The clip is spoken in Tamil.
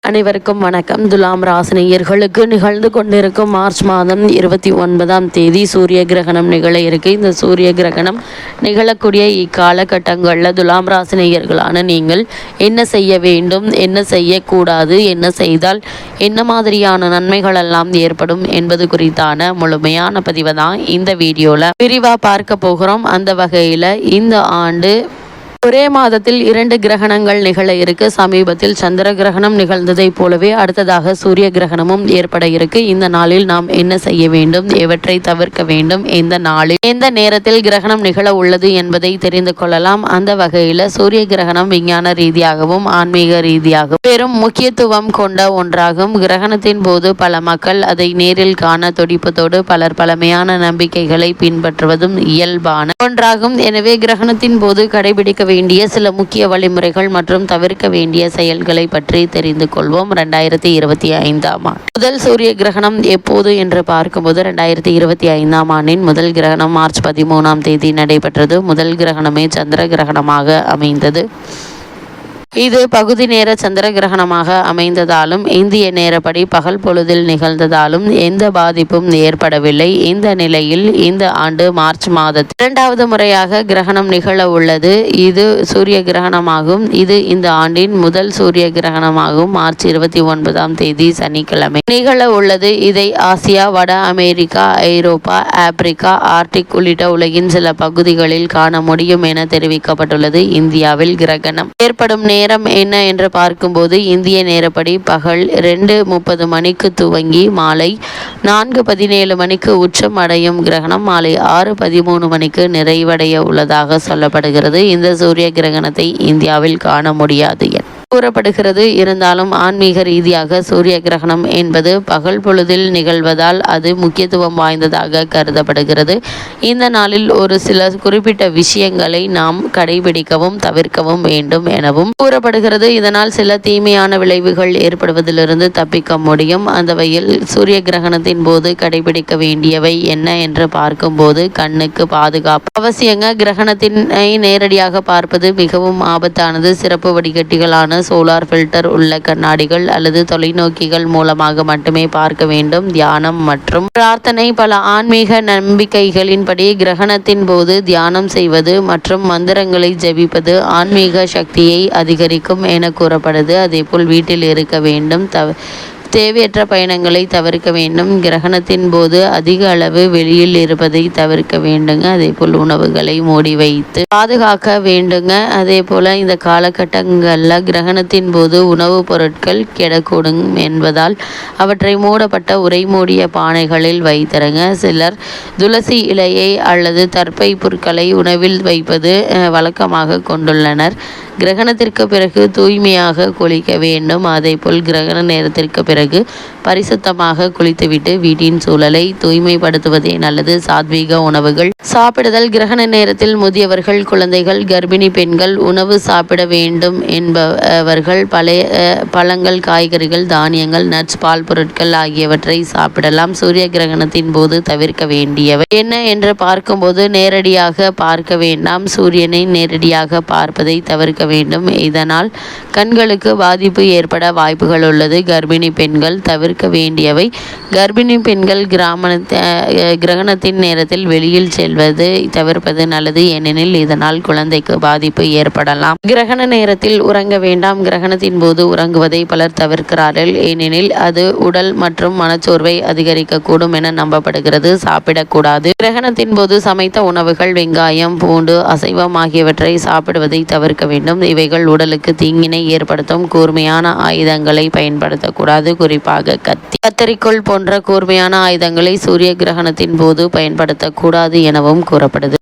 அனைவருக்கும் வணக்கம். துலாம் ராசினியர்களுக்கு நிகழ்ந்து கொண்டிருக்கும் மார்ச் மாதம் 29ஆம் தேதி சூரிய கிரகணம் நிகழ இருக்கு. இந்த சூரிய கிரகணம் நிகழக்கூடிய இக்காலகட்டங்களில் துலாம் ராசினியர்களான நீங்கள் என்ன செய்ய வேண்டும், என்ன செய்யக்கூடாது, என்ன செய்தால் என்ன மாதிரியான நன்மைகள் எல்லாம் ஏற்படும் என்பது குறித்தான முழுமையான பதிவை தான் இந்த வீடியோவில் விரிவாக பார்க்க போகிறோம். அந்த வகையில் இந்த ஆண்டு ஒரே மாதத்தில் 2 கிரகணங்கள் நிகழ இருக்கு. சமீபத்தில் சந்திர கிரகணம் நிகழ்ந்ததை போலவே அடுத்ததாக சூரிய கிரகணமும் ஏற்பட இருக்கு. இந்த நாளில் நாம் என்ன செய்ய வேண்டும், எவற்றை தவிர்க்க வேண்டும், எந்த நாளில் எந்த நேரத்தில் கிரகணம் நிகழ உள்ளது என்பதை தெரிந்து கொள்ளலாம். அந்த வகையில் சூரிய கிரகணம் விஞ்ஞான ரீதியாகவும் ஆன்மீக ரீதியாகவும் பெரும் முக்கியத்துவம் கொண்ட ஒன்றாகும். கிரகணத்தின் போது பல மக்கள் அதை நேரில் காண துடிப்பதோடு பலர் பழமையான நம்பிக்கைகளை பின்பற்றுவதும் இயல்பான ஒன்றாகும். எனவே கிரகணத்தின் போது கடைபிடிக்க வேண்டிய சில முக்கிய வழிமுறைகள் மற்றும் தவிர்க்க வேண்டிய செயல்களை பற்றி தெரிந்து கொள்வோம். 2025ஆம் ஆண்டு முதல் சூரிய கிரகணம் எப்போது என்று பார்க்கும்போது 2025ஆம் ஆண்டின் முதல் கிரகணம் மார்ச் 13ஆம் தேதி நடைபெற்றது. முதல் கிரகணமே சந்திர கிரகணமாக அமைந்தது. இது பகுதி நேர சந்திர கிரகணமாக அமைந்ததாலும் இந்திய நேரப்படி பகல் பொழுதில் நிகழ்ந்ததாலும் எந்த பாதிப்பும் ஏற்படவில்லை. இந்த நிலையில் இந்த ஆண்டு மார்ச் மாதத்தில் 2வது முறையாக கிரகணம் நிகழ உள்ளது. இது சூரிய கிரகணமாகும். இது இந்த ஆண்டின் முதல் சூரிய கிரகணமாகும். மார்ச் 29ஆம் தேதி சனிக்கிழமை நிகழ உள்ளது. இதை ஆசியா, வட அமெரிக்கா, ஐரோப்பா, ஆப்பிரிக்கா, ஆர்டிக் உள்ளிட்ட உலகின் சில பகுதிகளில் காண முடியும் என தெரிவிக்கப்பட்டுள்ளது. இந்தியாவில் கிரகணம் ஏற்படும் நேரம் என்ன என்று பார்க்கும்போது இந்திய நேரப்படி பகல் 2:30 மணிக்கு துவங்கி மாலை 4:17 மணிக்கு உச்சம் அடையும் கிரகணம் மாலை 6:13 மணிக்கு நிறைவடைய உள்ளதாக சொல்லப்படுகிறது. இந்த சூரிய கிரகணத்தை இந்தியாவில் காண முடியாது என கூறப்படுகிறது. இருந்தாலும் ஆன்மீக ரீதியாக சூரிய கிரகணம் என்பது பகல் பொழுதில் நிகழ்வதால் அது முக்கியத்துவம் வாய்ந்ததாக கருதப்படுகிறது. இந்த நாளில் ஒரு சில குறிப்பிட்ட விஷயங்களை நாம் கடைபிடிக்கவும் தவிர்க்கவும் வேண்டும் எனவும் கூறப்படுகிறது. இதனால் சில தீமையான விளைவுகள் ஏற்படுவதிலிருந்து தப்பிக்க முடியும். அந்த வகையில் சூரிய கிரகணத்தின் போது கடைபிடிக்க வேண்டியவை என்ன என்று பார்க்கும்போது கண்ணுக்கு பாதுகாப்பு அவசியங்க. கிரகணத்தினை நேரடியாக பார்ப்பது மிகவும் ஆபத்தானது. சிறப்பு வடிகட்டிகளான சோலார் ஃபில்டர் உள்ள கண்ணாடிகள் அல்லது தொலைநோக்கிகள் மூலமாக மட்டுமே பார்க்க வேண்டும். தியானம் மற்றும் பிரார்த்தனை. பல ஆன்மீக நம்பிக்கைகளின்படி கிரகணத்தின் போது தியானம் செய்வது மற்றும் மந்திரங்களை ஜபிப்பது ஆன்மீக சக்தியை அதிகரிக்கும் என கூறப்படுது. அதேபோல் வீட்டில் இருக்க வேண்டும். தேவையற்ற பயணங்களை தவிர்க்க வேண்டும். கிரகணத்தின் போது அதிக அளவு வெளியில் இருப்பதை தவிர்க்க வேண்டுங்க. அதே போல் உணவுகளை மூடி வைத்து பாதுகாக்க வேண்டுங்க. அதே போல் இந்த காலகட்டங்களில் கிரகணத்தின் போது உணவுப் பொருட்கள் கெடக்கூடும் என்பதால் அவற்றை மூடப்பட்ட உரை மூடிய பானைகளில் வைத்திருங்க. சிலர் துளசி இலையை அல்லது தர்பை புற்களை உணவில் வைப்பது வழக்கமாக கொண்டுள்ளனர். கிரகணத்திற்கு பிறகு தூய்மையாக குளிக்க வேண்டும். அதேபோல் கிரகண நேரத்திற்கு பிறகு பரிசுத்தமாக குளித்துவிட்டு வீட்டின் சூழலை தூய்மைப்படுத்துவதே நல்லது. சாத்வீக உணவுகள் சாப்பிடுதல். கிரகண நேரத்தில் முதியவர்கள், குழந்தைகள், கர்ப்பிணி பெண்கள் உணவு சாப்பிட வேண்டும் என்பவர்கள் பழங்கள், காய்கறிகள், தானியங்கள், நட்ஸ், பால் பொருட்கள் ஆகியவற்றை சாப்பிடலாம். சூரிய கிரகணத்தின் போது தவிர்க்க வேண்டியவை என்ன என்று பார்க்கும்போது நேரடியாக பார்க்க வேண்டாம். சூரியனை நேரடியாக பார்ப்பதை தவிர்க்க வேண்டும். இதனால் கண்களுக்கு பாதிப்பு ஏற்பட வாய்ப்புகள் உள்ளது. கர்ப்பிணி பெண்கள் தவிர்க்க வேண்டியவை. கர்ப்பிணி பெண்கள் கிரகணத்தின் நேரத்தில் வெளியில் செல்வது தவிர்ப்பது நல்லது. ஏனெனில் இதனால் குழந்தைக்கு பாதிப்பு ஏற்படலாம். கிரகண நேரத்தில் உறங்க வேண்டாம். கிரகணத்தின் போது உறங்குவதை பலர் தவிர்க்கிறார்கள். ஏனெனில் அது உடல் மற்றும் மனச்சோர்வை அதிகரிக்கக்கூடும் என நம்பப்படுகிறது. சாப்பிடக்கூடாது. கிரகணத்தின் போது சமைத்த உணவுகள், வெங்காயம், பூண்டு, அசைவம் ஆகியவற்றை சாப்பிடுவதை தவிர்க்க வேண்டும். இவைகள் உடலுக்கு தீங்கினை ஏற்படுத்தும். கூர்மையான ஆயுதங்களை பயன்படுத்தக்கூடாது. குறிப்பாக கத்தரிக்கோல் போன்ற கூர்மையான ஆயுதங்களை சூரிய கிரகணத்தின் போது பயன்படுத்தக்கூடாது எனவும் கூறப்படுது.